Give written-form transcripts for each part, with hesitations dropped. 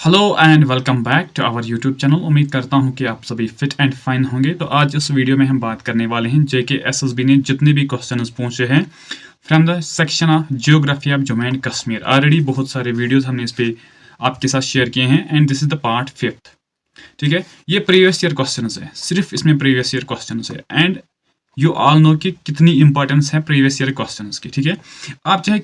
Hello and welcome back to our YouTube channel. उम्मीद करता हूं कि आप सभी फिट एंड फाइन होंगे। तो आज इस वीडियो में हम बात करने वाले हैं जेके एसएसबी ने जितने भी क्वेश्चंस पूछे हैं from the section of geography of Jammu and Kashmir. Already बहुत सारे वीडियोस हमने इस पे आपके साथ शेयर किए हैं and this is the part 5। ठीक है, ये प्रीवियस ईयर क्वेश्चन है, सिर्फ इसमें प्रीवियस ईयर क्वेश्चन है एंड यू ऑल नो कि कितनी इंपॉर्टेंस है प्रीवियस ईयर क्वेश्चन की। ठीक है, आप चाहे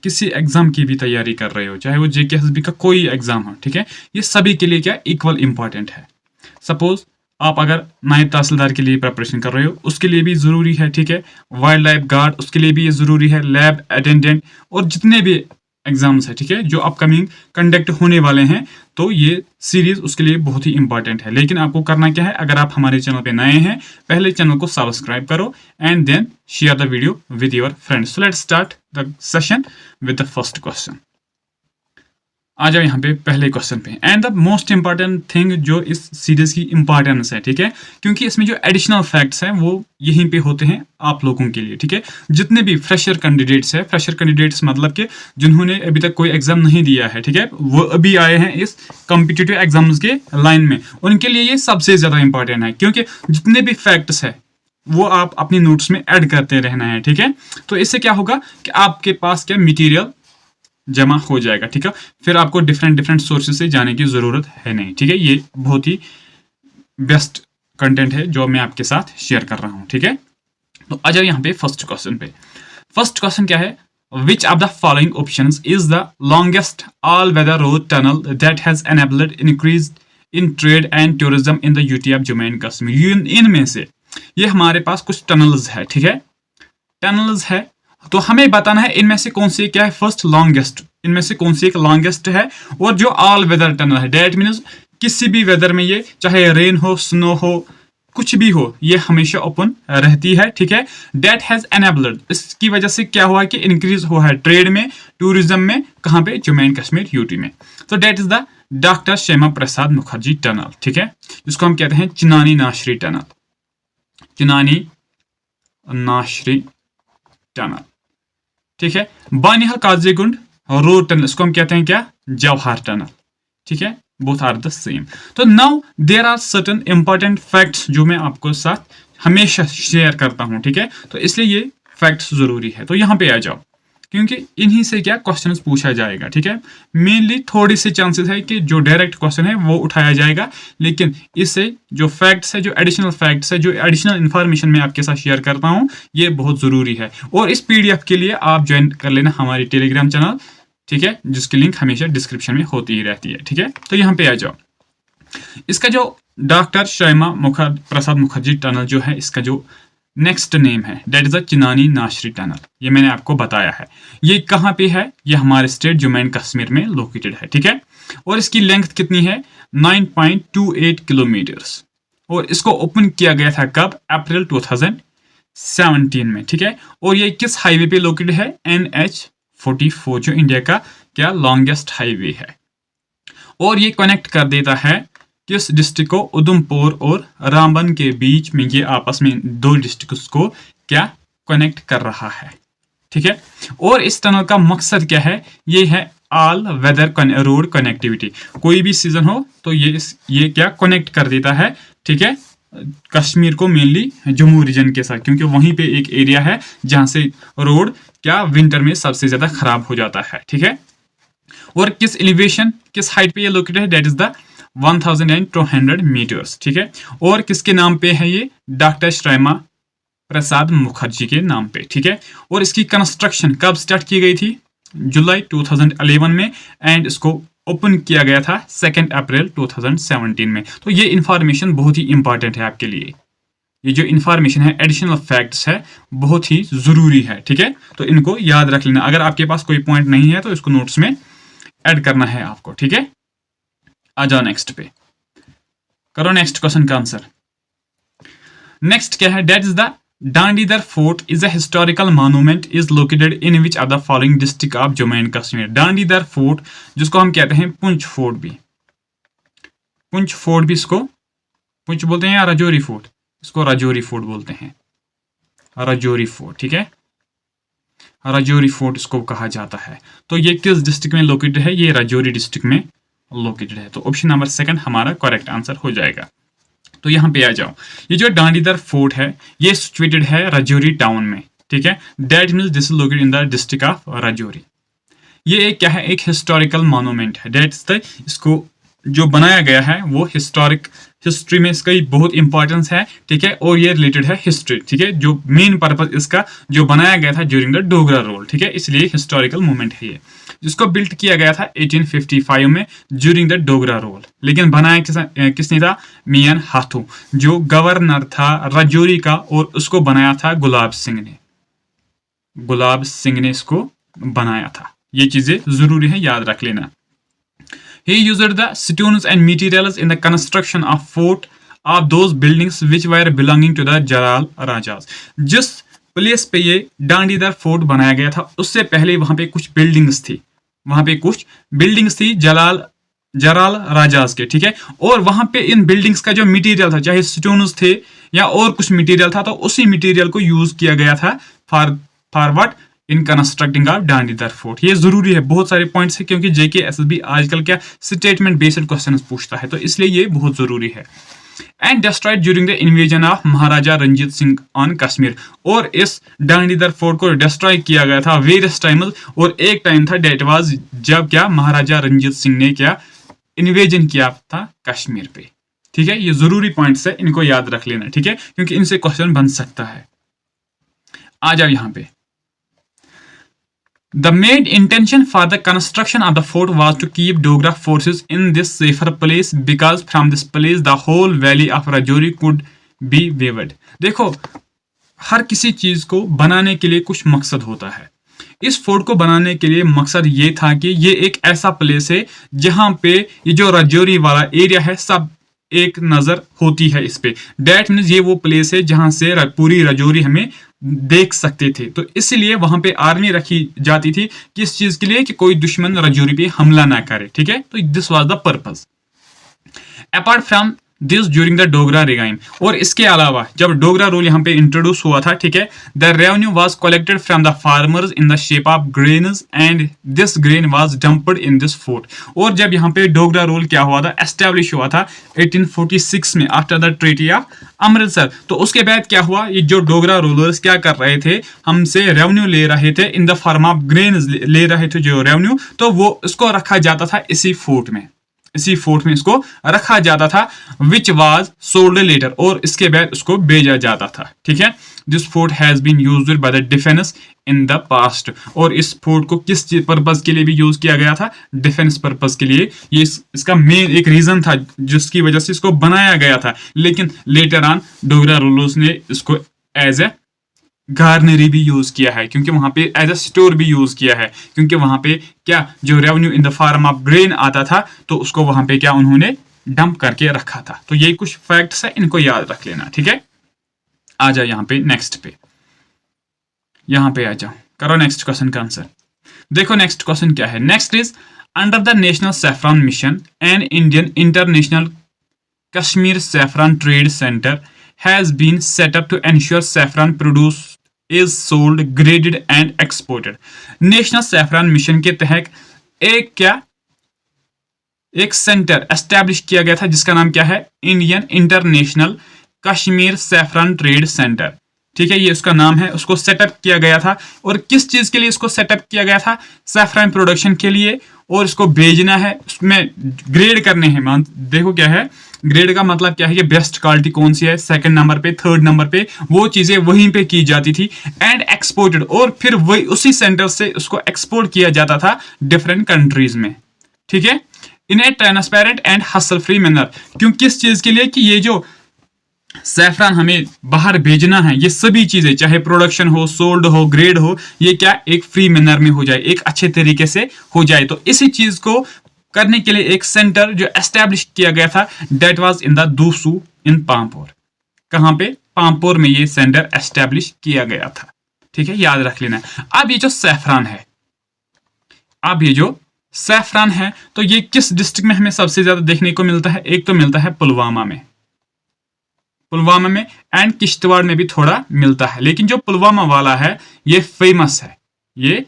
किसी एग्जाम की भी तैयारी कर रहे हो, चाहे वो जेकेएसबी का कोई एग्जाम हो, ठीक है, ये सभी के लिए क्या इक्वल इंपॉर्टेंट है। सपोज आप अगर नायब तहसीलदार के लिए प्रिपरेशन कर रहे हो, उसके लिए भी ज़रूरी है। ठीक है, वाइल्ड लाइफ गार्ड, उसके लिए भी ये ज़रूरी है। लैब अटेंडेंट और जितने भी एग्जाम्स है, ठीक है, जो अपकमिंग कंडक्ट होने वाले हैं, तो ये सीरीज उसके लिए बहुत ही इंपॉर्टेंट है। लेकिन आपको करना क्या है, अगर आप हमारे चैनल पे नए हैं, पहले चैनल को सब्सक्राइब करो and then share the video with your friends. So let's start the session with the first question. आ जाओ यहाँ पे पहले क्वेश्चन पे। And the most important thing जो इस सीरीज की इंपॉर्टेंस है, ठीक है, क्योंकि इसमें जो एडिशनल फैक्ट्स हैं वो यहीं पे होते हैं आप लोगों के लिए। ठीक है, जितने भी फ्रेशर कैंडिडेट्स हैं, फ्रेशर कैंडिडेट्स मतलब कि जिन्होंने अभी तक कोई एग्जाम नहीं दिया है, ठीक है, वो अभी आए हैं इस कॉम्पिटिटिव एग्जाम्स के लाइन में, उनके लिए ये सबसे ज़्यादा इंपॉर्टेंट है। क्योंकि जितने भी फैक्ट्स है वो आप अपनी नोट्स में ऐड करते रहना है। ठीक है, तो इससे क्या होगा कि आपके पास क्या मटीरियल जमा हो जाएगा। ठीक है, फिर आपको डिफरेंट सोर्सेज से जाने की ज़रूरत है नहीं। ठीक है, ये बहुत ही बेस्ट कंटेंट है जो मैं आपके साथ शेयर कर रहा हूँ। ठीक है, तो आ जाओ यहाँ पे फर्स्ट क्वेश्चन पे। फर्स्ट क्वेश्चन क्या है, which of the following options is the longest all weather road tunnel that has enabled increase in trade and tourism in the UT of Jammu and Kashmir. इनमें से ये हमारे पास कुछ टनल्स है, ठीक है, टनल्स है, तो हमें बताना है इनमें से कौन सी क्या है फर्स्ट लॉन्गेस्ट, इनमें से कौन सी एक लॉन्गेस्ट है। और जो ऑल वेदर टनल है, डेट मीन्स किसी भी वेदर में, ये चाहे रेन हो, स्नो हो, कुछ भी हो, ये हमेशा ओपन रहती है। ठीक है, डेट हैज एनेबल्ड, इसकी वजह से क्या हुआ कि इंक्रीज हुआ है ट्रेड में, टूरिज्म में, कहाँ पे, जम्मू एंड कश्मीर यूटी में। तो that is the doctor Shyama Prasad Mukherjee tunnel. ठीक है, जिसको हम कहते हैं चिनानी नाशरी टनल, चिनानी नाशरी टनल। ठीक है, बानिहाल काजीगुंड रोड टनल, इसको हम कहते हैं क्या, जवाहर टनल। ठीक है, बोथ आर द सेम। तो now there are certain important facts जो मैं आपको साथ हमेशा शेयर करता हूं। ठीक है, तो इसलिए ये फैक्ट्स जरूरी है। तो यहाँ पे आ जाओ, क्योंकि इन्हीं से क्या क्वेश्चन पूछा जाएगा। ठीक है, मेनली थोड़ी सी चांसेस है कि जो डायरेक्ट क्वेश्चन है वो उठाया जाएगा, लेकिन इससे जो फैक्ट्स है, जो एडिशनल फैक्ट्स है, जो एडिशनल इन्फॉर्मेशन मैं आपके साथ शेयर करता हूँ, ये बहुत ज़रूरी है। और इस पीडीएफ के लिए आप ज्वाइन कर लेना हमारी टेलीग्राम चैनल, ठीक है, जिसकी लिंक हमेशा डिस्क्रिप्शन में होती ही रहती है। ठीक है, तो यहाँ पे आ जाओ, इसका जो डॉक्टर श्यामा प्रसाद मुखर्जी टनल जो है, इसका जो नेक्स्ट नेम है that is the Chenani Nashri tunnel. ये मैंने आपको बताया है, ये कहाँ पे है, ये हमारे स्टेट जम्मू एंड कश्मीर में लोकेटेड है। ठीक है, और इसकी लेंथ कितनी है, 9.28 किलोमीटर्स। और इसको ओपन किया गया था कब, अप्रैल 2017 में। ठीक है, और ये किस हाईवे पे लोकेटेड है, NH44, जो इंडिया का क्या लॉन्गेस्ट हाईवे है। और ये कनेक्ट कर देता है किस डिस्ट्रिक्ट को, उधमपुर और रामबन के बीच में, ये आपस में दो डिस्ट्रिक्ट्स को क्या कनेक्ट कर रहा है। ठीक है, और इस टनल का मकसद क्या है, ये है ऑल वेदर रोड कनेक्टिविटी। कोई भी सीजन हो तो ये क्या कनेक्ट कर देता है। ठीक है, कश्मीर को मेनली जम्मू रीजन के साथ, क्योंकि वहीं पे एक एरिया है जहां से रोड क्या विंटर में सबसे ज्यादा खराब हो जाता है। ठीक है, और किस एलिवेशन, किस हाइट पे ये लोकेटेड है, दैट इज द 1200 मीटर्स। ठीक है, और किसके नाम पे है ये, डॉक्टर श्यामा प्रसाद मुखर्जी के नाम पे। ठीक है, और इसकी कंस्ट्रक्शन कब स्टार्ट की गई थी, जुलाई 2011 में, एंड इसको ओपन किया गया था 2 अप्रैल 2017 में। तो ये इंफॉर्मेशन बहुत ही इंपॉर्टेंट है आपके लिए, ये जो इंफॉर्मेशन है, एडिशनल फैक्ट्स है, बहुत ही जरूरी है। ठीक है, तो इनको याद रख लेना। अगर आपके पास कोई पॉइंट नहीं है तो इसको नोट्स में ऐड करना है आपको। ठीक है, आ जाओ नेक्स्ट पे, करो नेक्स्ट क्वेश्चन का आंसर। नेक्स्ट क्या है, that is the Dandidhar fort is a historical monument is located in which of the following district of Jammu and Kashmir. Dandidhar fort, जिसको हम कहते हैं पुंछ फोर्ट भी, पुंछ फोर्ट भी, इसको पुंछ बोलते हैं या राजौरी फोर्ट, इसको राजौरी फोर्ट बोलते हैं, राजौरी फोर्ट। ठीक है, राजौरी फोर्ट इसको कहा जाता है। तो ये किस डिस्ट्रिक्ट में लोकेटेड है? ये राजौरी डिस्ट्रिक्ट में लोकेटेड है। तो ऑप्शन नंबर सेकंड हमारा करेक्ट आंसर हो जाएगा। तो यहाँ पे आ जाओ, ये जो डांडीधर फोर्ट है ये सिचुएटेड है राजौरी टाउन में, ठीक है। That means this is located in the district of Rajouri. ये एक क्या है? एक हिस्टोरिकल मॉन्यूमेंट है। दैट्स द, इसको जो बनाया गया है वो हिस्ट्री में इसका बहुत इंपॉर्टेंस है, ठीक है। और ये रिलेटेड है हिस्ट्री, ठीक है। जो मेन पर्पस इसका जो बनाया गया था ड्यूरिंग द डोगरा रूल, ठीक है, इसलिए हिस्टोरिकल मूवमेंट है ये, जिसको बिल्ट किया गया था 1855 में ड्यूरिंग द डोगरा रूल। लेकिन बनाया किसने था? मियां हाथू, जो गवर्नर था राजौरी का, और उसको बनाया था गुलाब सिंह ने। गुलाब सिंह ने इसको बनाया था। ये चीजें जरूरी है, याद रख लेना। He used the stones and materials in the construction of fort of those buildings which were belonging to the Jalal Rajas. जिस प्लेस पे ये डांडीधर फोर्ट बनाया गया था उससे पहले वहां पे कुछ बिल्डिंग्स थी, जलाल राजाज के, ठीक है। और वहां पे इन बिल्डिंग्स का जो मटेरियल था, चाहे स्टोन्स थे या और कुछ मटेरियल था, तो उसी मटेरियल को यूज किया गया था for what? In constructing of Dandidhar fort. ये जरूरी है, बहुत सारे पॉइंट्स है, क्योंकि जेके एसएसबी आजकल क्या स्टेटमेंट बेस्ड क्वेश्चंस पूछता है, तो इसलिए ये बहुत जरूरी है। And destroyed during the invasion of Maharaja Ranjit Singh on Kashmir. और इस डांडीधर फोर्ट को डिस्ट्रॉय किया गया था वेरियस टाइम्स, और एक टाइम था डेट वाज जब क्या महाराजा रंजीत सिंह ने क्या इन्वेजन किया था कश्मीर पे, ठीक है। ये जरूरी पॉइंट्स है, इनको याद रख लेना, ठीक है, क्योंकि इनसे क्वेश्चन बन सकता है। आ जाओ यहाँ पे। The main intention for the construction of the fort was to keep Dogra forces in this safer place because from this place the whole valley of Rajouri could be viewed. देखो, हर किसी चीज को बनाने के लिए कुछ मकसद होता है। इस फोर्ट को बनाने के लिए मकसद ये था कि ये एक ऐसा प्लेस है जहां पे ये जो राजौरी वाला एरिया है सब एक नजर होती है इस पे। दैट मीन्स ये वो प्लेस है जहां से पूरी राजौरी हमें देख सकते थे। तो इसलिए वहां पे आर्मी रखी जाती थी, किस चीज के लिए? कि कोई दुश्मन राजौरी पे हमला ना करे, ठीक है। तो this was the purpose. Apart from this during the Dogra regime, और इसके अलावा जब डोगरा रूल यहाँ पे इंट्रोड्यूस हुआ था, ठीक है, the revenue was collected from the farmers in the shape of grains and this grain was dumped in this fort. और जब यहाँ पे डोगरा रूल क्या हुआ था? एस्टेब्लिश हुआ था 1846 में after the treaty of Amritsar. तो उसके बाद क्या हुआ? ये जो डोगरा रूलर्स क्या कर रहे थे? हमसे रेवेन्यू ले रहे थे in the form of grain, ले रहे थे जो रेवेन्यू, तो वो इसको रखा जाता था इसी फोर्ट में इसको रखा जाता था, विच वाज सोल्ड लेटर, और इसके बाद उसको भेजा जाता था, ठीक है। This fort has been used by the defence in the past. और इस फोर्ट को किस पर्पज के लिए भी यूज किया गया था? डिफेंस पर्पज के लिए। ये इसका मेन एक रीजन था जिसकी वजह से इसको बनाया गया था। लेकिन लेटर ऑन डोगरा रूलर्स ने इसको एज ए गार्नरी भी यूज किया है, क्योंकि वहां पे एज अ स्टोर भी यूज किया है, क्योंकि वहां पे क्या जो revenue in the form of grain आता था तो उसको वहां पे क्या उन्होंने डंप करके रखा था। तो ये कुछ फैक्ट्स है, इनको याद रख लेना, ठीक है। आ जाओ यहाँ पे नेक्स्ट पे, यहाँ पे आ जाओ, करो नेक्स्ट क्वेश्चन का आंसर। देखो नेक्स्ट क्वेश्चन क्या है। Next is under the national saffron mission and Indian international Kashmir saffron trade centre has been set up to ensure saffron produce is sold, graded and exported. National saffron mission के तहत एक centre establish किया गया था जिसका नाम क्या है? Indian international Kashmir saffron trade centre, ठीक है, ये उसका नाम है। उसको सेटअप किया गया था, और किस चीज के लिए इसको सेटअप किया गया था? सैफरन प्रोडक्शन के लिए, और इसको भेजना है, उसमें ग्रेड करने हैं। देखो क्या है ग्रेड का मतलब क्या है कि बेस्ट क्वालिटी कौन सी है, सेकंड नंबर पे, थर्ड नंबर पे, वो चीजें वहीं पे की जाती थी। एंड एक्सपोर्टेड, और फिर वही उसी सेंटर से उसको एक्सपोर्ट किया जाता था डिफरेंट कंट्रीज में, ठीक है, in a transparent and hassle free manner. क्यों? किस चीज के लिए? कि ये जो सैफरन हमें बाहर भेजना है, ये सभी चीजें चाहे प्रोडक्शन हो, सोल्ड हो, ग्रेड हो, ये क्या एक फ्री मैनर में हो जाए, एक अच्छे तरीके से हो जाए। तो इसी चीज को करने के लिए एक सेंटर जो एस्टैब्लिश किया गया था, दैट वाज इन द दूसू इन पामपोर। कहां पे? पामपोर में ये सेंटर एस्टैब्लिश किया गया था, ठीक है, याद रख लेना। अब ये जो सैफरन है, तो ये किस डिस्ट्रिक्ट में हमें सबसे ज्यादा देखने को मिलता है? एक तो मिलता है पुलवामा में एंड किश्तवाड़ में भी थोड़ा मिलता है। लेकिन जो पुलवामा वाला है ये फेमस है, ये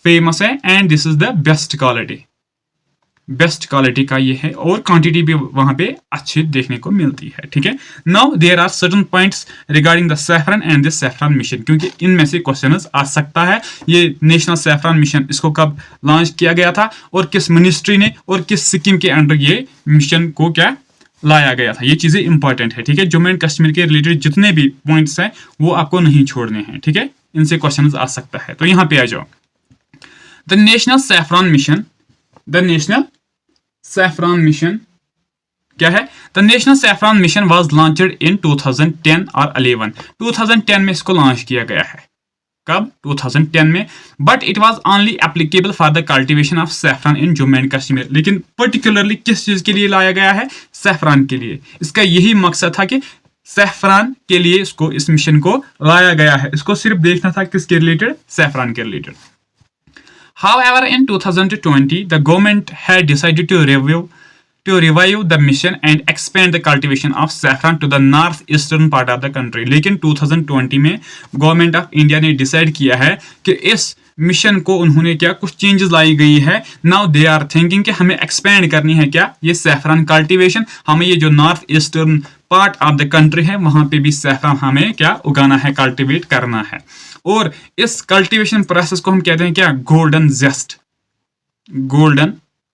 फेमस है and this is the best quality का ये है और क्वांटिटी भी वहां पे अच्छी देखने को मिलती है। ठीक है, now there are certain points regarding the saffron and the saffron mission, क्योंकि इनमें से क्वेश्चंस आ सकता है। ये नेशनल सैफरन मिशन इसको कब लॉन्च किया गया था और किस मिनिस्ट्री ने और किस स्कीम के अंडर ये मिशन को क्या लाया गया था, ये चीजें इंपॉर्टेंट है। ठीक है, जम्मू एंड कश्मीर के रिलेटेड जितने भी पॉइंट्स हैं वो आपको नहीं छोड़ने हैं। ठीक है, इनसे क्वेश्चन आ सकता है। तो यहाँ पे आ जाओ, द नेशनल सैफरन मिशन क्या है? The national saffron mission was launched in 2010 और 11। 2010 में इसको लॉन्च किया गया है। कब? 2010 में। But it was only applicable for the cultivation of saffron in Jammu and Kashmir. लेकिन पर्टिकुलरली किस चीज के लिए लाया गया है? सैफरन के लिए। इसका यही मकसद था कि सैफरन के लिए इसको, इस मिशन को लाया गया है। इसको सिर्फ देखना था किसके रिलेटेड? सैफरन के related. However, in 2020, the government had decided to revive the mission and expand the cultivation of saffron to the northeastern part of the country. लेकिन 2020 में गवर्नमेंट ऑफ इंडिया ने डिसाइड किया है कि इस मिशन को उन्होंने क्या कुछ चेंजेस लाई गई है। नाउ दे आर थिंकिंग कि हमें एक्सपेंड करनी है क्या ये सैफरन कल्टीवेशन, हमें ये जो north eastern part of the country है वहां पे भी सैफरन हमें क्या उगाना है, कल्टीवेट करना है। और इस कल्टीवेशन प्रोसेस को हम कहते हैं क्या? गोल्डन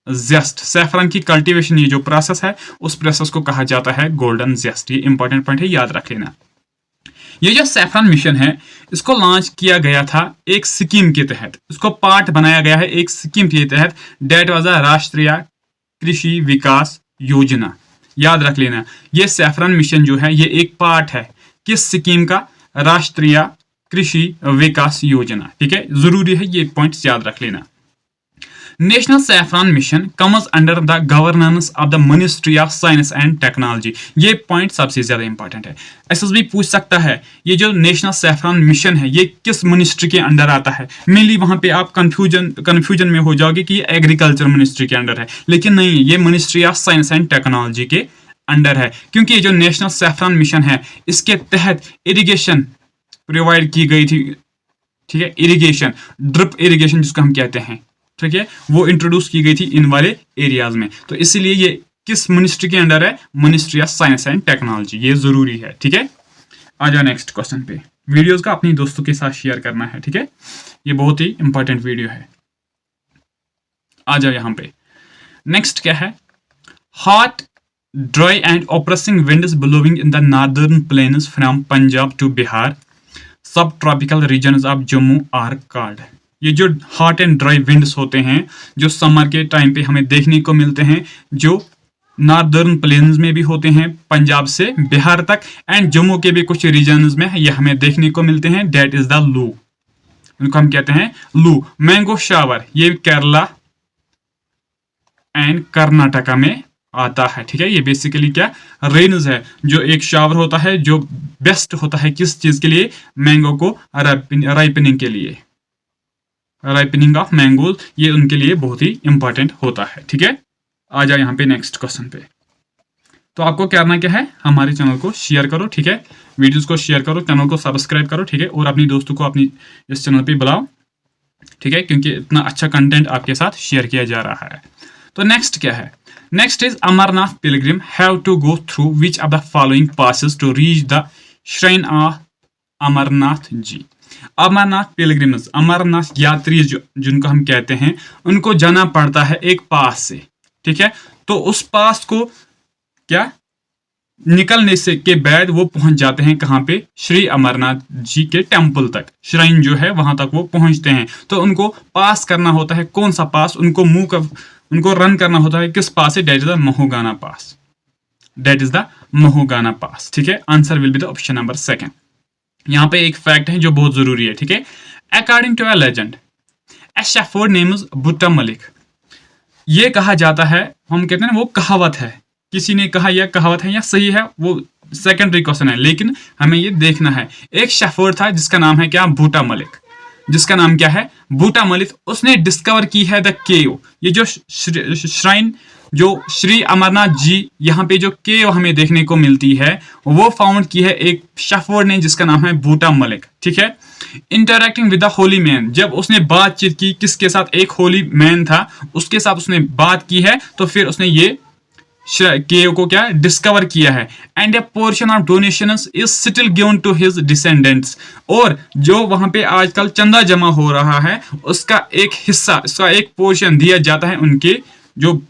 जेस्ट। सैफरन की कल्टीवेशन ये जो प्रोसेस है उस प्रोसेस को कहा जाता है गोल्डन जेस्ट। ये इंपॉर्टेंट पॉइंट है, याद रख लेना। ये जो सैफरन मिशन है इसको लॉन्च किया गया था एक स्कीम के तहत, इसको पार्ट बनाया गया है एक स्कीम के तहत, डेट वाज राष्ट्रीय कृषि विकास योजना। याद रख लेना, ये सैफरन मिशन जो है ये एक पार्ट है किस स्कीम का? राष्ट्रीय कृषि विकास योजना। ठीक है, जरूरी है ये पॉइंट्स याद रख लेना। National saffron mission comes under the governance of the ministry of science and technology. ये पॉइंट सबसे ज्यादा इंपॉर्टेंट है। एसएसबी पूछ सकता है ये जो नेशनल सैफरन मिशन है ये किस मिनिस्ट्री के अंडर आता है। मेनली वहां पे आप कंफ्यूजन में हो जाओगे कि ये एग्रीकल्चर मिनिस्ट्री के अंडर है, लेकिन नहीं, ये ministry of science and technology के अंडर है। क्योंकि ये जो नेशनल सैफरन मिशन है इसके तहत इरिगेशन प्रोवाइड की गई थी। ठीक है, इरिगेशन, ड्रिप इरिगेशन जिसको हम कहते हैं, ठीक है, वो इंट्रोड्यूस की गई थी इन वाले एरियाज में। तो इसीलिए ये किस मिनिस्ट्री के अंडर है? Ministry of science and technology. ये जरूरी है। ठीक है, आ जाओ नेक्स्ट क्वेश्चन पे। वीडियोस का अपनी दोस्तों के साथ शेयर करना है। ठीक है, ये बहुत ही इंपॉर्टेंट वीडियो है। आ जाओ यहाँ पे। नेक्स्ट क्या है? Hot dry and oppressing winds blowing in the northern plains from Punjab to Bihar subtropical regions of Jammu are called. ये जो हॉट एंड ड्राई विंड्स होते हैं जो समर के टाइम पे हमें देखने को मिलते हैं, जो नॉर्दर्न प्लेन्स में भी होते हैं पंजाब से बिहार तक एंड जम्मू के भी कुछ रीजन्स में ये हमें देखने को मिलते हैं, डेट इज द लू। इनको हम कहते हैं लू। मैंगो शावर ये केरला एंड कर्नाटका में आता है। ठीक है, ये बेसिकली क्या? रेन्स है, जो एक शावर होता है जो बेस्ट होता है किस चीज के लिए? मैंगो को राइपनिंग के लिए, राइपनिंग ऑफ मैंगोज, ये उनके लिए बहुत ही इंपॉर्टेंट होता है। ठीक है, आ जाओ यहाँ पे नेक्स्ट क्वेश्चन पे। तो आपको करना क्या है? हमारे चैनल को शेयर करो। ठीक है, वीडियोस को शेयर करो, चैनल को सब्सक्राइब करो। ठीक है, और अपनी दोस्तों को अपनी इस चैनल पे बुलाओ। ठीक है, क्योंकि इतना अच्छा कंटेंट आपके साथ शेयर किया जा रहा है। तो नेक्स्ट क्या है? Next is Amarnath pilgrim have to go through which of the following passes to reach the shrine of Amarnath ji. Amarnath pilgrims, Amarnath यात्री जिनको हम कहते हैं, उनको जाना पड़ता है एक पास से। ठीक है, तो उस पास को क्या निकलने से के बाद वो पहुंच जाते हैं कहाँ पे? श्री अमरनाथ जी के टेम्पल तक, श्राइन जो है वहां तक वो पहुंचते हैं। तो उनको पास करना होता है। कौन सा पास? उनको रन करना होता है किस पास से? That is the Mahogana pass. That is the Mahogana pass. ठीक है, answer will be the option number 2। यहाँ पे एक फैक्ट है जो बहुत जरूरी है। ठीक है, according to a legend a shepherd name is Buta Malik. ये कहा जाता है, हम कहते हैं ना वो कहावत है, किसी ने कहा यह कहावत है या सही है वो सेकेंडरी क्वेश्चन है, लेकिन हमें ये देखना है। एक शेफर्ड था जिसका नाम है क्या? भुट्टा मलिक। जिसका नाम क्या है, बूटा मलिक, उसने डिस्कवर की है द केव। ये जो श्राइन, जो श्री अमरनाथ जी, यहाँ पे जो केव हमें देखने को मिलती है वो फाउंड की है एक शेफर्ड ने जिसका नाम है बूटा मलिक। ठीक है, interacting with the Holi man, जब उसने बातचीत की किसके साथ, एक होली मैन था उसके साथ उसने बात की है, तो फिर उसने ये केव को क्या डिस्कवर किया है। And a portion of donations is still given to his descendants, और जो वहां पे आजकल चंदा जमा हो रहा है उसका एक हिस्सा, उसका एक पोर्शन दिया जाता है उनके जो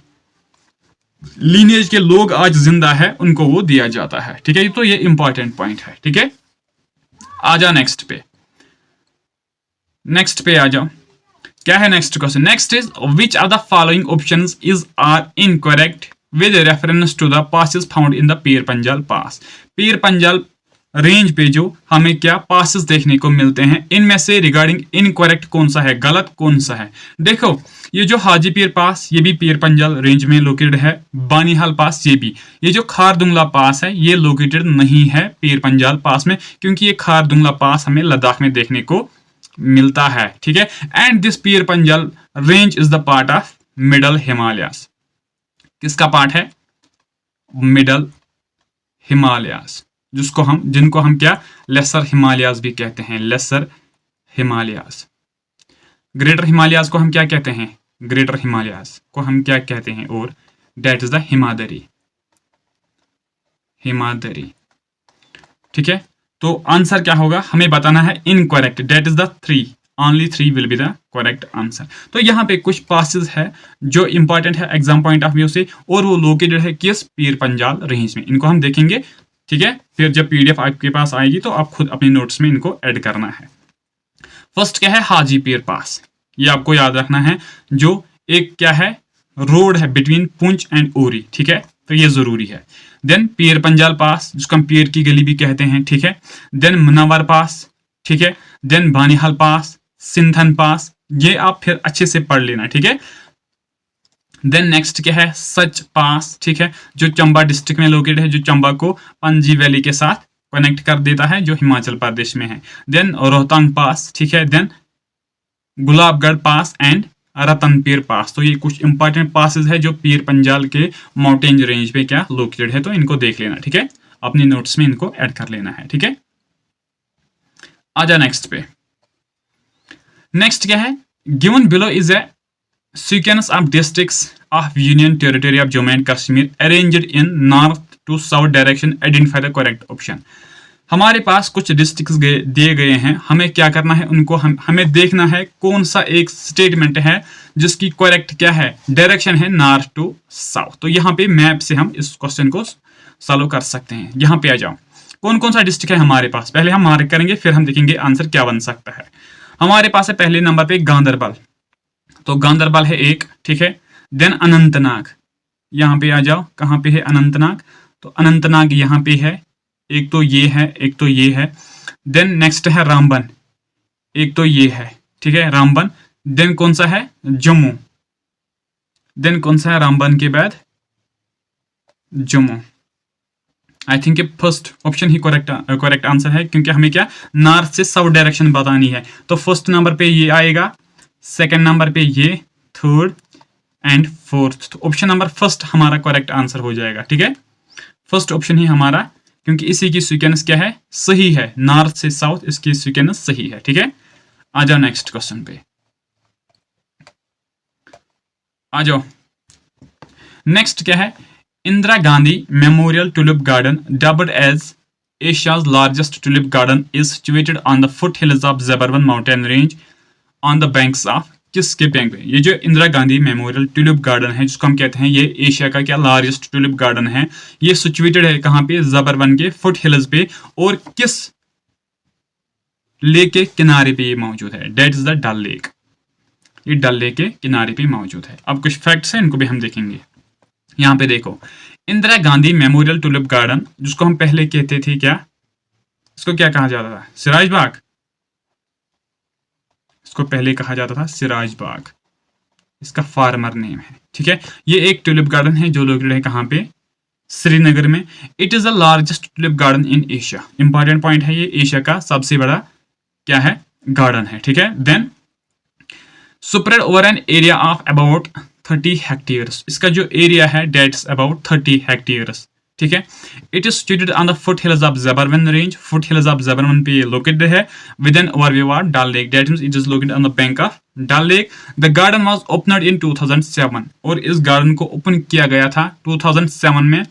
लीनेज के लोग आज जिंदा है उनको वो दिया जाता है। ठीक है, तो ये इंपॉर्टेंट पॉइंट है। ठीक है, आ जाओ नेक्स्ट पे, नेक्स्ट पे आ जाओ। क्या है next question? Next is which are the following options is are incorrect with reference to the passes found in the Pir Panjal pass. Pir Panjal range पे जो हमें क्या पासेस देखने को मिलते हैं, इनमें से रिगार्डिंग इनकरेक्ट कौन सा है, गलत कौन सा है? देखो, ये जो हाजी पीर पास ये भी पीर पंजाल रेंज में लोकेटेड है, बानीहाल पास ये भी। ये जो खारदुंगला पास है ये लोकेटेड नहीं है पीर पंजाल पास में, क्योंकि ये खारदुंगला पास हमें लद्दाख में देखने को मिलता है। ठीक है, and this Pir Panjal range is the part of middle Himalayas. किसका पार्ट है? मिडल हिमालयास, जिनको हम क्या लेसर हिमालयास भी कहते हैं, लेसर हिमालयास। ग्रेटर हिमालयास को हम क्या कहते हैं? ग्रेटर हिमालयास को हम क्या कहते हैं? और दैट इज द हिमादरी, हिमादरी। ठीक है, तो आंसर क्या होगा हमें बताना है, incorrect, that is the 3, only 3 will be the correct answer. तो यहाँ पे कुछ पासेस है जो इंपॉर्टेंट है एग्जाम पॉइंट ऑफ व्यू से, और वो लोकेटेड है किस पीर पंजाल रेंज में, इनको हम देखेंगे। ठीक है, फिर जब पीडीएफ आपके पास आएगी तो आप खुद अपने नोट्स में इनको ऐड करना है। फर्स्ट क्या है? हाजी पीर पास, ये आपको याद रखना है, जो एक क्या है रोड है बिटवीन पुंछ एंड उरी। ठीक है, तो ये जरूरी है। देन पीर पंजाल पास जिसको हम पीर की गली भी कहते हैं। ठीक है, देन मुनव्वर पास। ठीक है, देन बानीहाल पास, सिंथन पास, ये आप फिर अच्छे से पढ़ लेना। ठीक है, देन नेक्स्ट क्या है? सच पास। ठीक है, जो चंबा डिस्ट्रिक्ट में लोकेटेड है, जो चंबा को पंजी वैली के साथ कनेक्ट कर देता है, जो हिमाचल प्रदेश में है। देन रोहतांग पास। ठीक है, देन गुलाबगढ़ पास एंड रतनपीर पास। तो ये कुछ इंपॉर्टेंट पासेस है जो पीर पंजाल के माउंटेन रेंज पे क्या लोकेटेड है, तो इनको देख लेना। ठीक है, अपने नोट्स में इनको ऐड कर लेना है। ठीक है, आजा नेक्स्ट पे। नेक्स्ट क्या है? Given below is a sequence of districts of union territory of Jammu and Kashmir arranged in north to south direction, identify the correct option. हमारे पास कुछ डिस्ट्रिक्ट्स दिए गए हैं, हमें क्या करना है, उनको हमें देखना है कौन सा एक स्टेटमेंट है जिसकी करेक्ट क्या है डायरेक्शन है नॉर्थ टू साउथ। तो यहाँ पे मैप से हम इस क्वेश्चन को सॉल्व कर सकते हैं। यहाँ पे आ जाओ, कौन कौन सा डिस्ट्रिक्ट है हमारे पास, पहले हम मार्क करेंगे फिर हम देखेंगे आंसर क्या बन सकता है। हमारे पास है पहले नंबर पे गांधरबल, तो गांधरबल है एक। ठीक है, देन अनंतनाग, यहाँ पे आ जाओ, कहाँ पे है अनंतनाग, तो अनंतनाग यहाँ पे है, एक तो ये है, एक तो ये है। देन नेक्स्ट है रामबन, एक तो ये है। ठीक है, रामबन। देन कौन सा है? जम्मू। देन कौन सा है रामबन के बाद? Jammu. I think first option he correct answer है, क्योंकि हमें क्या नॉर्थ से साउथ डायरेक्शन बतानी है। तो फर्स्ट नंबर पे ये आएगा, सेकंड नंबर पे ये, थर्ड एंड फोर्थ। तो ऑप्शन नंबर फर्स्ट हमारा करेक्ट आंसर हो जाएगा। ठीक है, फर्स्ट ऑप्शन ही हमारा, क्योंकि इसी की सीक्वेंस क्या है सही है, नॉर्थ से साउथ इसकी सीक्वेंस सही है। ठीक है, आ जाओ नेक्स्ट क्वेश्चन पे, आ जाओ। नेक्स्ट क्या है? Indira Gandhi memorial tulip garden dubbed as Asia's largest tulip garden is situated on the foot hills of Zabarwan mountain range on the banks of, किसके बैंक पे? ये जो Indira Gandhi memorial tulip garden है जिसको हम कहते हैं ये एशिया का क्या लार्जेस्ट ट्यूलिप गार्डन है, ये सिचुएटेड है कहाँ पे? ज़ेबरवन के फुट हिल्स पे, और किस लेक के किनारे पे ये मौजूद है? That is the Dal lake, ये डल लेक के किनारे पे मौजूद है। अब कुछ फैक्ट्स हैं, इनको भी हम देखेंगे। यहाँ पे देखो, Indira Gandhi memorial tulip garden, जिसको हम पहले कहते थे क्या, इसको क्या कहा जाता था? सिराज बाग, इसको पहले कहा जाता था सिराज बाग, इसका फार्मर नेम है। ठीक है, ये एक ट्यूलिप गार्डन है जो लोकेटेड है कहाँ पे? श्रीनगर में। It is the largest tulip garden in Asia. Important point है, ये एशिया का सबसे बड़ा क्या है गार्डन है, ठीक है। Then spread over an area of about 30 hectares, इसका जो एरिया है डेट्स अबाउट 30 हेक्टेयर्स, ठीक है। It is situated on the foot hills of Zabarwan range, foot hills of Zabarwan पे लोकेटेड है with an overview of Dal lake, that means it is located on the bank of Dal lake. The garden was opened in 2007, और इस garden को open किया गया था 2007 में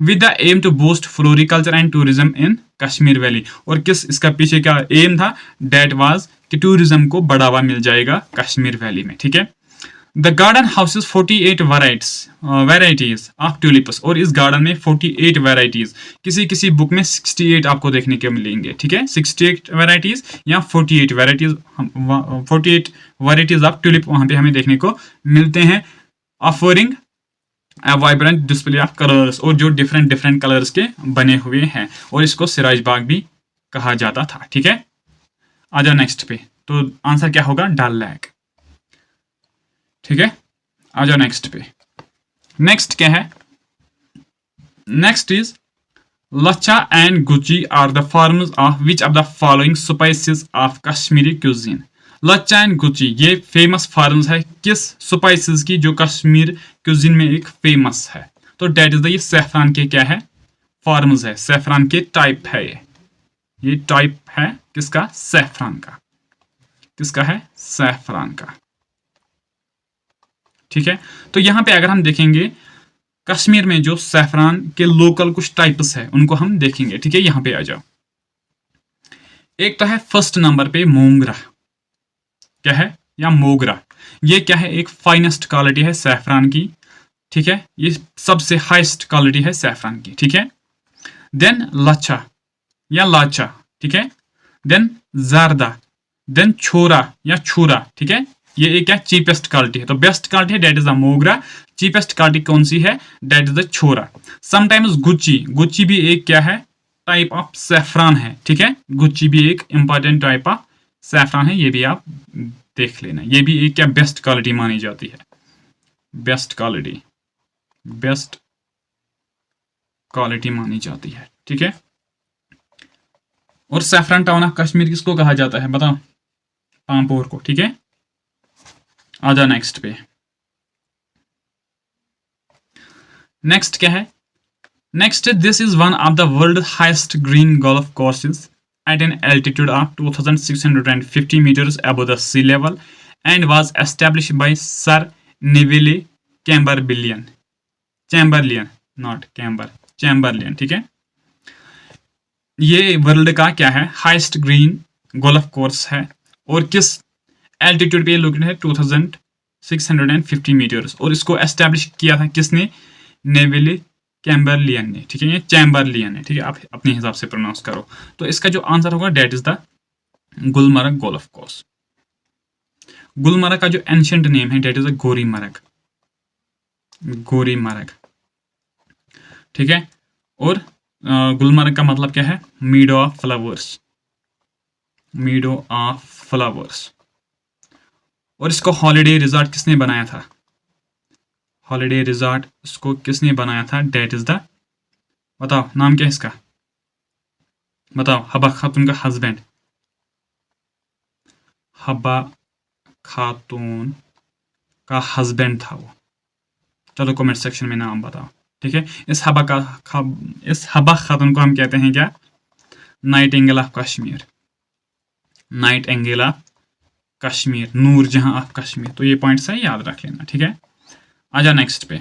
with the aim to boost floriculture and tourism in Kashmir valley. और किस इसका पीछे का एम था, डेट वाज कि टूरिज्म को बढ़ावा मिल जाएगा कश्मीर वैली में, ठीक है। The garden houses 48 varieties of tulips, और इस गार्डन में 48 वेराइटीज, किसी किसी बुक में 68 आपको देखने को मिलेंगे, ठीक है। 68 वेराइटीज या 48 वेराइटीज, 48 वेराइटीज ऑफ ट्यूलिप वहां पे हमें देखने को मिलते हैं, offering a vibrant display of colours, और जो डिफरेंट डिफरेंट कलर्स के बने हुए हैं, और इसको सिराज बाग भी कहा जाता था, ठीक है। आ जाओ नेक्स्ट पे, तो आंसर क्या होगा, डल लेक, ठीक है। आ जाओ नेक्स्ट पे। नेक्स्ट क्या है, next is lachha and guchhi are the forms of which of the following spices of Kashmiri cuisine. Lachha and guchhi ये फेमस फॉर्म्स है किस स्पाइसेस की, जो कश्मीर क्यूजीन में एक फेमस है, तो डेट इज द, ये सेफ्रान के क्या है, फॉर्म्स है, सेफ्रान के टाइप है, ये टाइप है किसका, सेफ्रान का, किसका है, सेफ्रान का, ठीक है। तो यहां पे अगर हम देखेंगे कश्मीर में जो सैफरान के लोकल कुछ टाइप्स है उनको हम देखेंगे, ठीक है। यहां पे आ जाओ, एक तो है फर्स्ट नंबर पे मोगरा, क्या है, या मोगरा, ये क्या है, एक फाइनेस्ट क्वालिटी है सैफरान की, ठीक है, ये सबसे हाईएस्ट क्वालिटी है सैफरान की, ठीक है। देन लच्छा या लाचा, ठीक है। देन जारदा, देन छोरा या छूरा, ठीक है, ये एक क्या चीपेस्ट क्वालिटी है, तो बेस्ट क्वालिटी है डेट इज द मोगरा, चीपेस्ट क्वालिटी कौन सी है, डेट इज द छोरा। समटाइम्स गुच्ची, गुच्ची भी एक क्या है, टाइप ऑफ सैफरान है, ठीक है, गुच्ची भी एक इंपॉर्टेंट टाइप ऑफ सैफरान है, ये भी आप देख लेना, ये भी एक क्या बेस्ट क्वालिटी मानी जाती है, बेस्ट क्वालिटी, बेस्ट क्वालिटी मानी जाती है, ठीक है। और सैफरान टाउन ऑफ कश्मीर किसको कहा जाता है, बताओ, पामपोर को, ठीक है। आ जा नेक्स्ट पे, नेक्स्ट क्या है, next this is one of the world highest green golf courses at an altitude of 2650 meters above the sea level and was established by Sir Neville Chamberlain, not Camber, Chamberlain, ठीक है। ये world का क्या है, highest green golf course है, और किस altitude पे लोकेटेड है, 2650 मीटर्स, और इसको एस्टेब्लिश किया था किसने, नेविल कैम्बरलियन ने, ठीक है, ये चैम्बरलियन है, ठीक है, आप अपने हिसाब से प्रोनाउंस करो। तो इसका जो आंसर होगा that is the Gulmarg golf course. Gulmarg का जो एंशिएंट नेम है that is the Gaurimarg, Gaurimarg, ठीक है। और गुलमर्ग का मतलब क्या है, meadow of flowers, meadow of flowers. और इसको हॉलीडे रिजॉर्ट किसने बनाया था, हॉलीडे रिजॉर्ट इसको किसने बनाया था, डेट इज द, बताओ नाम क्या है इसका, बताओ, हबा खातून का हस्बैंड, हबा खातून का हस्बैंड था वो, चलो कमेंट सेक्शन में नाम बताओ, ठीक है। इस हबा खातून को हम कहते हैं क्या, nightingale of Kashmir, nightingale of Kashmir, Noor Jahan of Kashmir. तो ये पॉइंट्स है, याद रख लेना, ठीक है। आजा नेक्स्ट पे,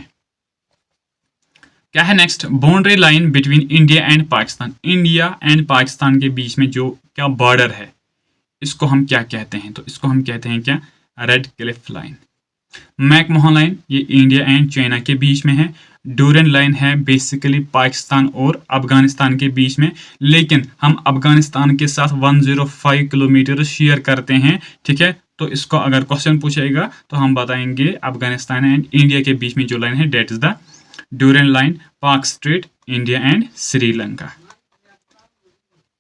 क्या है next, boundary line between India and Pakistan, India and Pakistan के बीच में जो क्या बॉर्डर है, इसको हम क्या कहते हैं, तो इसको हम कहते हैं क्या, red Cliff line. McMahon line ये इंडिया एंड चाइना के बीच में है, डूरन लाइन है बेसिकली पाकिस्तान और अफगानिस्तान के बीच में, लेकिन हम अफगानिस्तान के साथ 105 किलोमीटर शेयर करते हैं, ठीक है। तो इसको अगर क्वेश्चन पूछेगा तो हम बताएंगे अफगानिस्तान एंड इंडिया के बीच में जो लाइन है that is the Durand line, Palk strait, India and Sri Lanka,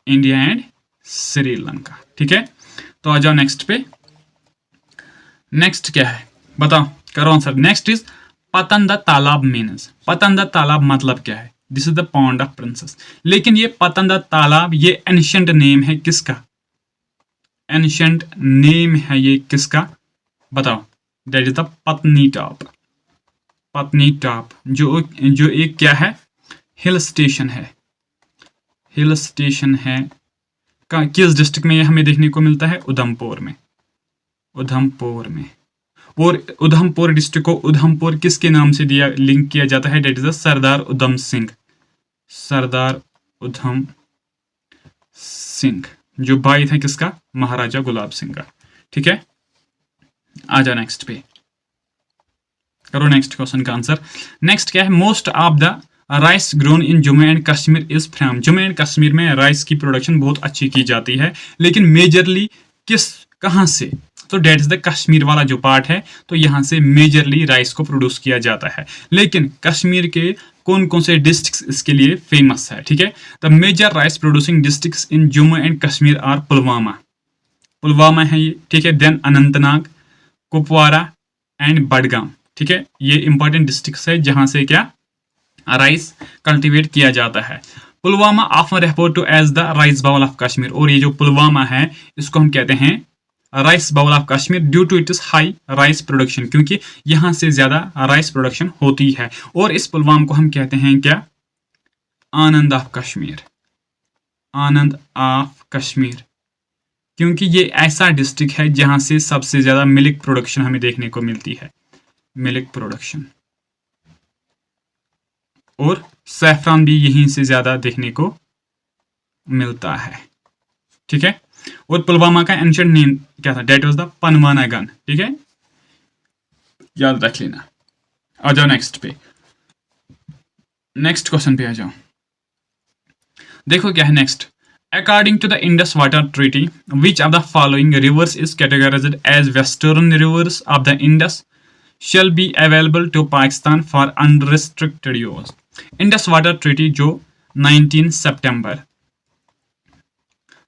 India and Sri Lanka, ठीक है। तो आ जाओ नेक्स्ट पे, नेक्स्ट क्या है बताओ, करो आंसर। नेक्स्ट इज पतंदा तालाब मीन्स, पतंदा तालाब मतलब क्या है, this is the pond of princess. लेकिन ये पतंदा तालाब ये एंशिएंट नेम है किसका, एंशिएंट नेम है ये किसका, बताओ। That is the Patnitop. Patnitop जो जो एक क्या है, हिल स्टेशन है। हिल स्टेशन है किस डिस्ट्रिक्ट में ये हमें देखने को मिलता है, उधमपुर में। उधमपुर में। और उधमपुर डिस्ट्रिक्ट को उधमपुर किसके नाम से दिया, लिंक किया जाता है, that is the Sardar Udham Singh. Sardar Udham Singh जो भाई था किसका, महाराजा गुलाब सिंह का। ठीक है, आ जाओ नेक्स्ट पे, करो नेक्स्ट क्वेश्चन का आंसर। नेक्स्ट क्या है, most of the rice grown in Jammu and Kashmir is from. Jammu and Kashmir में राइस की प्रोडक्शन बहुत अच्छी की जाती है, लेकिन मेजरली कहाँ से, तो डेट इज द कश्मीर वाला जो पार्ट है, तो यहाँ से मेजरली राइस को प्रोड्यूस किया जाता है। लेकिन कश्मीर के कौन कौन से डिस्ट्रिक्ट्स इसके लिए फेमस है, ठीक है। The major rice producing districts in Jammu and Kashmir are Pulwama. Pulwama है ये, ठीक है। देन अनंतनाग, कुपवारा एंड बडगाम, ठीक है। ये इंपॉर्टेंट डिस्ट्रिक्ट्स है जहां से क्या राइस कल्टीवेट किया जाता है। Pulwama often refer to as the rice bowl of Kashmir. और ये जो पुलवामा है इसको हम कहते हैं rice bowl of Kashmir due to it is high rice production, क्योंकि यहां से ज्यादा राइस प्रोडक्शन होती है। और इस पुलवामा को हम कहते हैं क्या, आनंद ऑफ कश्मीर। आनंद ऑफ कश्मीर, क्योंकि ये ऐसा डिस्ट्रिक्ट है जहां से सबसे ज्यादा मिल्क प्रोडक्शन हमें देखने को मिलती है, मिल्क प्रोडक्शन। और सैफरान भी यहीं से ज्यादा देखने को मिलता है, ठीक है। और पुलवामा का एंशिएंट नेम क्या था, डेट वाज द पनवाना गन, ठीक है, याद रख लेना। आ जाओ नेक्स्ट पे, नेक्स्ट क्वेश्चन पे आ जाओ। देखो क्या है next, according to the Indus water treaty which of the following rivers is categorized as western rivers of the Indus shall be available to Pakistan for unrestricted use। Indus water treaty जो 19 सितंबर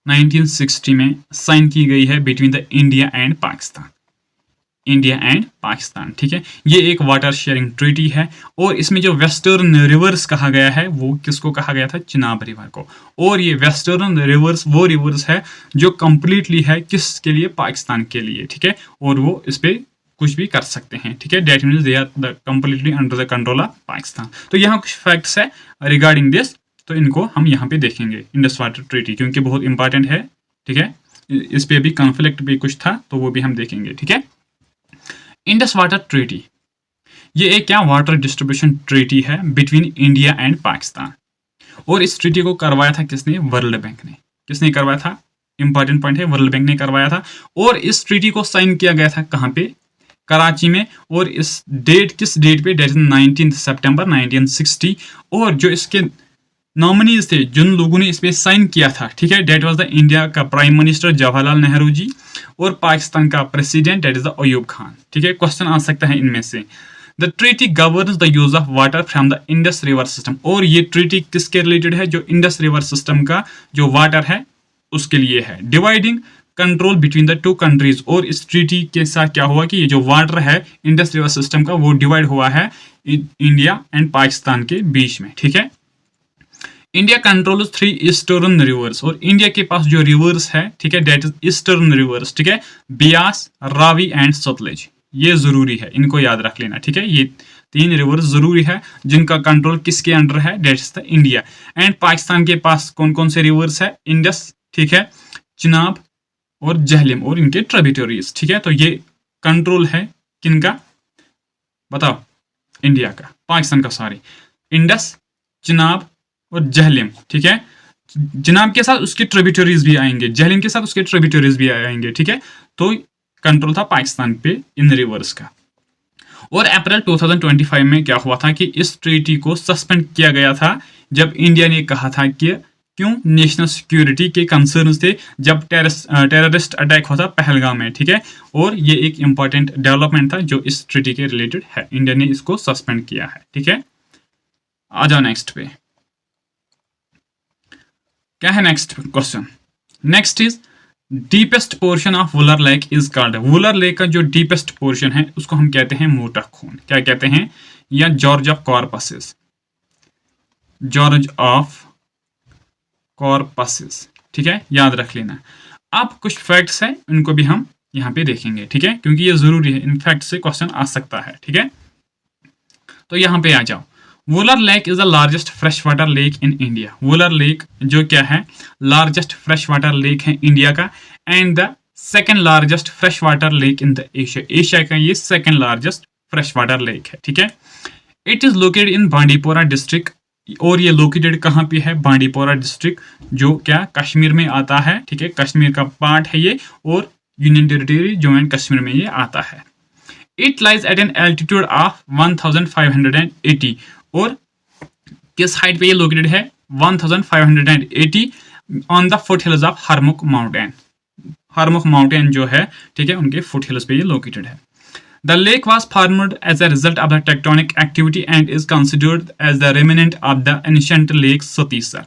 1960 में sign की गई है between the India and Pakistan, India and Pakistan, ठीक है। ये एक वाटर शेयरिंग ट्रीटी है। और इसमें जो वेस्टर्न रिवर्स कहा गया है वो किसको कहा गया था, चिनाब रिवर को। और ये वेस्टर्न रिवर्स वो रिवर्स है जो कंप्लीटली है किसके लिए, पाकिस्तान के लिए, ठीक है। और वो इस पे कुछ भी कर सकते हैं, ठीक है। That means they are completely under the control of Pakistan. तो यहाँ कुछ फैक्ट्स है रिगार्डिंग दिस, तो इनको हम यहाँ पे देखेंगे इंडस वाटर ट्रीटी, क्योंकि बहुत इंपॉर्टेंट है, ठीक है। इस पे भी कॉन्फ्लिक्ट भी कुछ था तो वो भी हम देखेंगे, ठीक है। इंडस वाटर ट्रीटी ये एक क्या वाटर डिस्ट्रीब्यूशन ट्रीटी है बिटवीन इंडिया एंड पाकिस्तान। और इस ट्रीटी को करवाया था किसने, वर्ल्ड बैंक ने। किसने करवाया था, इंपॉर्टेंट पॉइंट है, वर्ल्ड बैंक ने करवाया था। और इस ट्रीटी को साइन किया गया था कहाँ पे, कराची में। और इस डेट किस डेट पे, डेट 19 सितंबर 1960। और जो इसके नॉमिनीज थे, जिन लोगों ने इस पे साइन किया था, ठीक है, डेट वाज द इंडिया का प्राइम मिनिस्टर जवाहरलाल नेहरू जी और पाकिस्तान का president that is the Ayub Khan, ठीक है। क्वेश्चन आ सकता है इनमें से। The treaty governs the use of water from the Indus river system. और ये ट्रीटी किसके रिलेटेड है, जो इंडस रिवर सिस्टम का जो वाटर है उसके लिए है। Dividing control between the two countries. और इस ट्रीटी के साथ क्या हुआ कि ये जो वाटर है इंडस रिवर सिस्टम का वो डिवाइड हुआ है इंडिया एंड पाकिस्तान के बीच में, ठीक है। India control 3 eastern reverse. और इंडिया के पास जो रिवर्स है, ठीक है, डेट इज ईस्टर्न रिवर्स, ठीक है, बियास, रावी एंड सतलज। ये जरूरी है, इनको याद रख लेना, ठीक है। ये 3 रिवर्स जरूरी है जिनका कंट्रोल किसके अंडर है, that is the India. And Pakistan के पास कौन कौन से रिवर्स है, इंडस, ठीक है, चिनाब और जहलम और इनके ट्रिब्यूटरीज, ठीक है। तो ये कंट्रोल है किनका, बताओ, इंडिया का, पाकिस्तान का, सॉरी, इंडस, चिनाब और जहलम, ठीक है। चिनाब के साथ उसके ट्रिब्यूटरीज भी आएंगे, जहलम के साथ उसके ट्रिब्यूटरीज भी आएंगे, ठीक है। तो कंट्रोल था पाकिस्तान पे इन रिवर्स का। और अप्रैल 2025 में क्या हुआ था कि इस ट्रीटी को सस्पेंड किया गया था जब इंडिया ने कहा था कि क्यों, नेशनल सिक्योरिटी के कंसर्न्स थे जब टेररिस्ट अटैक हुआ था पहलगाम में, ठीक है। और ये एक इंपॉर्टेंट डेवलपमेंट था जो इस ट्रीटी के रिलेटेड है, इंडिया ने इसको सस्पेंड किया है, ठीक है। आ जाओ नेक्स्ट पे, क्या है next question. Next is deepest portion of Wular lake is called. Wular lake का जो डीपेस्ट पोर्शन है उसको हम कहते हैं मोटा खून, क्या कहते हैं, या George of corpses, George of corpses, ठीक है, याद रख लेना। अब कुछ फैक्ट्स है, उनको भी हम यहाँ पे देखेंगे, ठीक है, क्योंकि ये जरूरी है, इन फैक्ट से क्वेश्चन आ सकता है, ठीक है। तो यहाँ पे आ जाओ। Wular lake is the largest fresh water lake in India. Wular lake जो क्या है, लार्जेस्ट फ्रेश वाटर लेक है इंडिया का, and the second largest fresh water lake in the Asia. Asia का ये second largest fresh water lake है, ठीक है। It is located in Bandipora district, और ये लोकेटेड कहाँ पे है, बांडीपोरा डिस्ट्रिक्ट, जो क्या कश्मीर में आता है, ठीक है, कश्मीर का पार्ट है ये, और union territory Jammu and Kashmir में ये आता है। It lies at an altitude of 1580, और किस हाइट पे ये लोकेटेड है, 1580 on the foot hills of Harmukh mountain. Harmukh mountain जो है, ठीक है, उनके फुट हिल्स पे ये लोकेटेड है। The lake was formed as a result of the tectonic activity and is considered as the remnant of the ancient lake Satisar।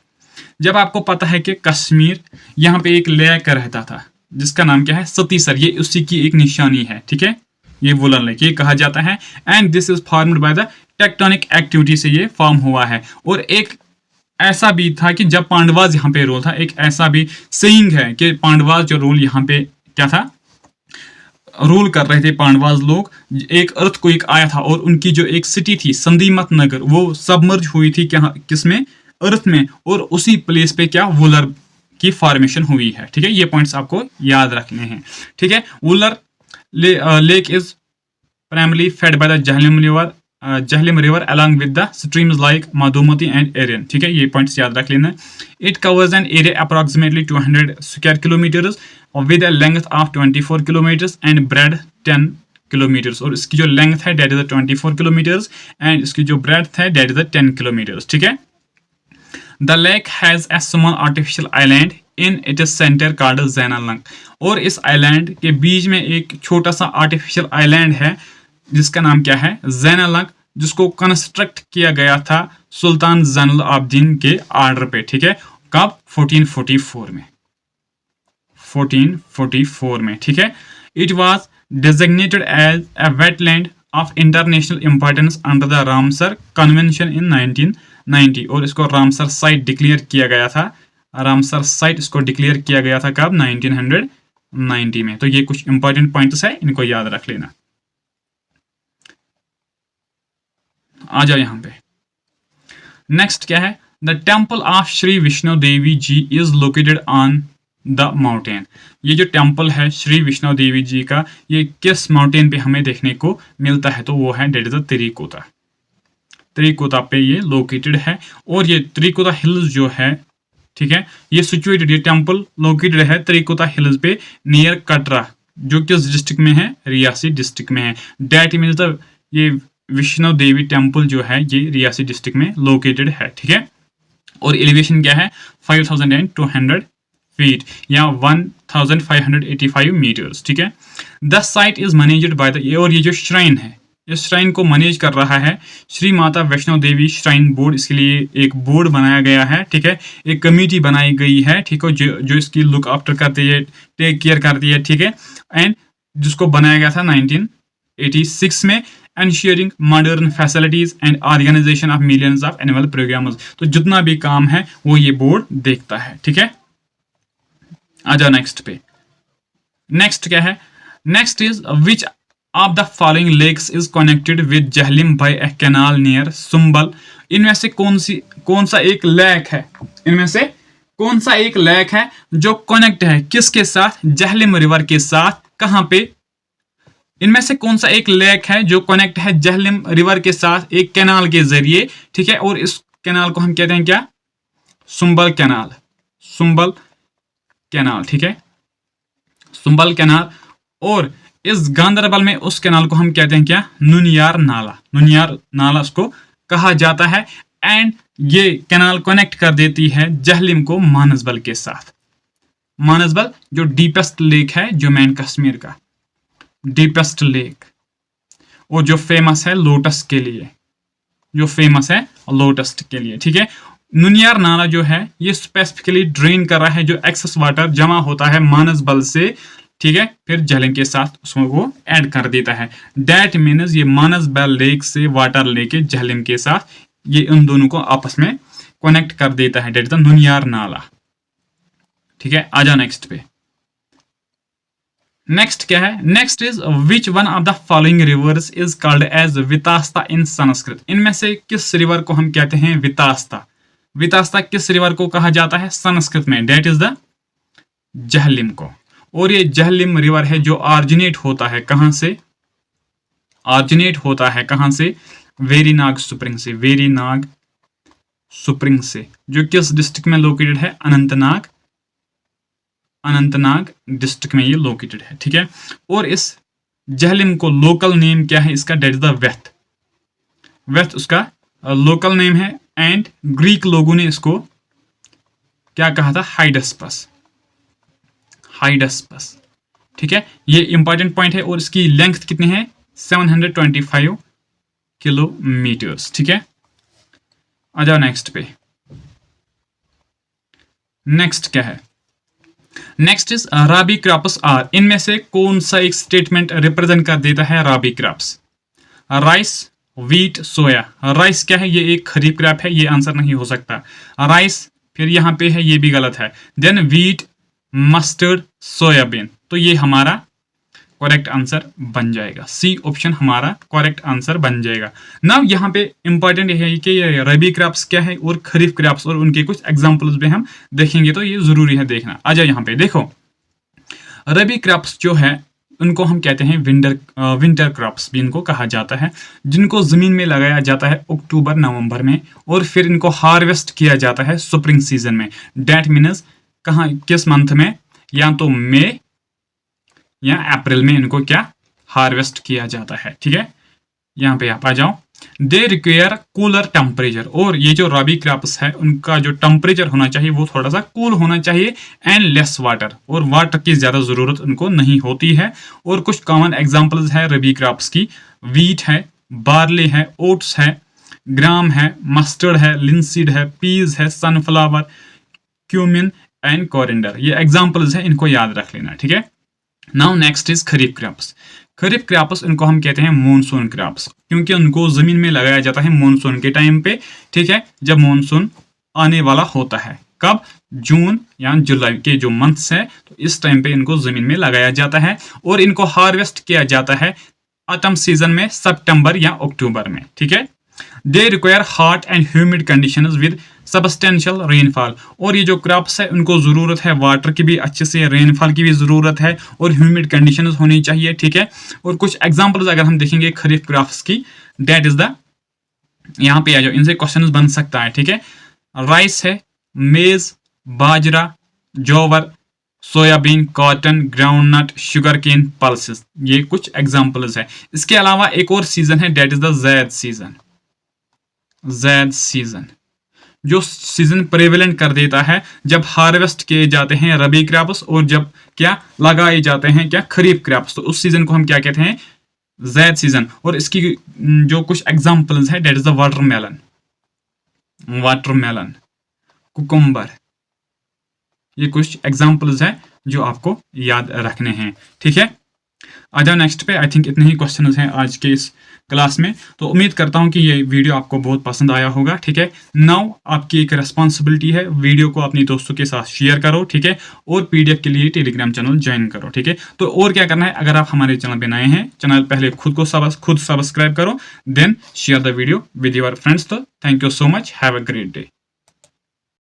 जब आपको पता है कि कश्मीर यहाँ पे एक लेक रहता था जिसका नाम क्या है, सतीसर, ये उसी की एक निशानी है, ठीक है, ये वुलर लेक ये कहा जाता है। And this is formed by the tectonic activity से ये फॉर्म हुआ है। और एक ऐसा भी था कि जब पांडवाज यहाँ पे रोल था, एक ऐसा भी सेइंग है कि पांडवाज जो रोल यहाँ पे क्या था, रूल कर रहे थे पांडवाज लोग, एक अर्थक्वेक आया था और उनकी जो एक सिटी थी संदीमत नगर, वो सबमर्ज हुई थी क्या, किसमें, अर्थ में, और उसी प्लेस पे क्या वुलर की फॉर्मेशन हुई है, ठीक है। ये पॉइंट्स आपको याद रखने हैं, ठीक है। Wular lake is primarily fed by the Jhelum river along with the streams like Madhumati and Erin, ठीक है, ये पॉइंट्स याद रख लेना। It covers an area approximately 200 square kilometres with a length of 24 kilometers and breadth 10 kilometers, और इसकी जो लेंथ है that is 24 kilometers and इसकी जो breadth है that is 10 kilometers, ठीक है। The lake has a small artificial island in its center called Zainalang, और इस आइलैंड के बीच में एक छोटा सा आर्टिफिशियल आइलैंड है जिसका नाम क्या है, Zainalang, जिसको कंस्ट्रक्ट किया गया था सुल्तान जैनुल आबदीन के ऑर्डर पे, ठीक है, कब, 1444 में, 1444 में, ठीक है। It was designated as a wetland of international importance under the Ramsar convention in 1990, और इसको रामसर साइट डिक्लेयर किया गया था, रामसर साइट इसको डिक्लेयर किया गया था कब, 1990 में। तो ये कुछ इंपॉर्टेंट पॉइंट्स है, इनको याद रख लेना। आ जाओ यहाँ पे, नेक्स्ट क्या है, the temple of Shri Vishnu Devi ji is located on the mountain. ये जो टेम्पल है श्री विष्णु देवी जी का, ये किस माउंटेन पे हमें देखने को मिलता है, तो वो है डेट इज त्रिकुटा। त्रिकुटा पे ये लोकेटेड है, और ये त्रिकुटा हिल्स जो है, ठीक है, ये सिचुएटेड, ये टेम्पल लोकेटेड है त्रिकुटा हिल्स पे नियर कटरा, जो किस डिस्ट्रिक्ट में है, रियासी डिस्ट्रिक्ट में है। डेट मीन्स द ये विष्णु देवी टेम्पल जो है ये रियासी डिस्ट्रिक्ट में लोकेटेड है, ठीक है। और एलिवेशन क्या है, 5200 फीट या 1585 मीटर्स, ठीक है। The site is managed by the, और ये जो श्राइन है, इस श्राइन को मैनेज कर रहा है श्री माता वैष्णो देवी श्राइन बोर्ड। इसके लिए एक बोर्ड बनाया गया है, ठीक है, एक कमेटी बनाई गई है, ठीक है, जो इसकी लुक आफ्टर करती है, टेक केयर करती है, ठीक है, एंड जिसको बनाया गया था 1986 में, ensuring modern facilities and organization of millions of annual programs। तो जितना भी काम है वो ये बोर्ड देखता है, ठीक है। आ जाओ नेक्स्ट पे, नेक्स्ट क्या है, next is which of the following lakes is connected with Jhelum by a canal near Sumbal. इनमें से कौन सा एक लेक है, इनमें से कौन सा एक लेक है जो कनेक्ट है किसके साथ, जहलिम रिवर के साथ, कहां पे, इनमें से कौन सा एक लेक है जो कनेक्ट है जहलिम रिवर के साथ एक कैनाल के जरिए, ठीक है, और इस कैनाल को हम कहते हैं क्या, सुंबल कैनाल, सुंबल कैनाल, ठीक है, सुंबल कैनाल। और इस गांधरबल में उस कैनाल को हम कहते हैं क्या, नुनियार नाला, नुनियार नाला उसको कहा जाता है। एंड ये कैनाल कनेक्ट कर देती है जहलिम को मानसबल के साथ। मानसबल जो डीपेस्ट लेक है जम्मू एंड कश्मीर का डीपेस्ट लेक, और जो फेमस है लोटस के लिए, जो फेमस है लोटस के लिए, ठीक है। नुनियार नाला जो है ये स्पेसिफिकली ड्रेन कर रहा है, जो एक्सेस वाटर जमा होता है मानसबल से, ठीक है, फिर जहलिम के साथ उसमें वो ऐड कर देता है। दैट मीन्स ये मानसबल लेक से वाटर लेके जहलिम के साथ ये इन दोनों को आपस में कनेक्ट कर देता है, दैट इज द नुनियार नाला, ठीक है। आ जाओ नेक्स्ट पे, नेक्स्ट क्या है, next is which one of the following rivers is called as Vitasta in Sanskrit. इनमें से किस रिवर को हम कहते हैं वितास्ता। वितास्ता किस रिवर को कहा जाता है संस्कृत में, डेट इज द झेलम को। और ये झेलम रिवर है जो ऑरिजिनेट होता है कहां से, ऑरिजिनेट होता है कहां से, वेरीनाग स्प्रिंग से, वेरीनाग स्प्रिंग से, जो किस डिस्ट्रिक्ट में लोकेटेड है, अनंतनाग, अनंतनाग डिस्ट्रिक्ट में ये लोकेटेड है, ठीक है। और इस झेलम को लोकल नेम क्या है इसका, that is the Veth, Veth उसका लोकल नेम है। एंड ग्रीक लोगों ने इसको क्या कहा था, हाइडस्पस, हाइडस्पस, ठीक है। ये इंपॉर्टेंट पॉइंट है। और इसकी लेंथ कितनी है, 725 किलोमीटर्स, ठीक है। आ जाओ नेक्स्ट पे। नेक्स्ट क्या है, next is rabi crops are. इनमें से कौन सा एक स्टेटमेंट रिप्रेजेंट कर देता है राबी क्रॉप्स, राइस, व्हीट, सोया। राइस क्या है, ये एक खरीफ क्रॉप है, ये आंसर नहीं हो सकता। राइस फिर यहां पे है, ये भी गलत है। देन व्हीट, मस्टर्ड, सोयाबीन, तो ये हमारा करेक्ट आंसर बन जाएगा, सी ऑप्शन हमारा करेक्ट आंसर बन जाएगा। नाउ यहाँ पे इंपॉर्टेंट है कि ये रबी क्रॉप्स क्या है और खरीफ क्रॉप्स, और उनके कुछ एग्जांपल्स भी हम देखेंगे, तो ये जरूरी है देखना। आ जाओ यहाँ पे देखो, रबी क्रॉप्स जो है उनको हम कहते हैं विंटर क्रॉप्स भी इनको कहा जाता है, जिनको जमीन में लगाया जाता है अक्टूबर नवंबर में, और फिर इनको हार्वेस्ट किया जाता है स्प्रिंग सीजन में। डेट मीन्स कहाँ, किस मंथ में, या तो मई या अप्रैल में इनको क्या हार्वेस्ट किया जाता है, ठीक है। यहाँ पे आप आ जाओ, दे रिक्वायर कूलर टेम्परेचर। और ये जो रबी क्रॉप्स है उनका जो टेम्परेचर होना चाहिए वो थोड़ा सा कूल होना चाहिए, एंड लेस वाटर, और वाटर की ज्यादा जरूरत उनको नहीं होती है। और कुछ कॉमन एग्जांपल्स है रबी क्रॉप्स की, वीट है, बार्ली है, ओट्स है, ग्राम है, मस्टर्ड है, लिंसीड है, पीज है, सनफ्लावर, क्यूमिन एंड कोरिएंडर। ये एग्जांपल्स है, इनको याद रख लेना, ठीक है। Now next is kharif crops. Kharif crops इनको हम कहते हैं मॉनसून क्रॉप्स, क्योंकि उनको जमीन में लगाया जाता है मॉनसून के टाइम पे, ठीक है, जब मॉनसून आने वाला होता है। कब, जून या जुलाई के जो मंथ्स है, तो इस टाइम पे इनको जमीन में लगाया जाता है। और इनको हार्वेस्ट किया जाता है ऑटम सीजन में, सितंबर या अक्टूबर में, ठीक है। They require hot and humid conditions with substantial rainfall. और ये जो क्रॉप्स है उनको जरूरत है वाटर की भी, अच्छे से रेनफॉल की भी जरूरत है, और ह्यूमिड कंडीशंस होनी चाहिए, ठीक है। और कुछ एग्जांपल्स अगर हम देखेंगे खरीफ क्रॉप्स की, डेट इज द, यहाँ पे आ जाओ, इनसे क्वेश्चन बन सकता है, ठीक है। राइस है, मेज, बाजरा, जोवर, soybean, cotton, groundnut, sugar cane, pulses, ये कुछ एग्जांपल्स है। इसके अलावा एक और सीजन है, that is the zaid season, zaid season, जो सीजन प्रेवेलेंट कर देता है जब हार्वेस्ट किए जाते हैं रबी क्रॉप्स, और जब क्या लगाए जाते हैं क्या खरीफ क्रॉप्स, तो उस सीजन को हम क्या कहते हैं, ज़ैद सीजन। और इसकी जो कुछ एग्जांपल्स है, that is the watermelon, watermelon, cucumber, ये कुछ एग्जांपल्स है जो आपको याद रखने हैं, ठीक है। आ जाओ नेक्स्ट पे। आई थिंक इतने ही क्वेश्चंस हैं आज के इस क्लास में, तो उम्मीद करता हूं कि ये वीडियो आपको बहुत पसंद आया होगा, ठीक है। नाउ आपकी एक रिस्पॉन्सिबिलिटी है, वीडियो को अपने दोस्तों के साथ शेयर करो, ठीक है, और पीडीएफ के लिए टेलीग्राम चैनल ज्वाइन करो, ठीक है। तो और क्या करना है, अगर आप हमारे चैनल पे नए हैं, चैनल पहले खुद सब्सक्राइब करो, then share the video with your friends. तो thank you so much, have a great day.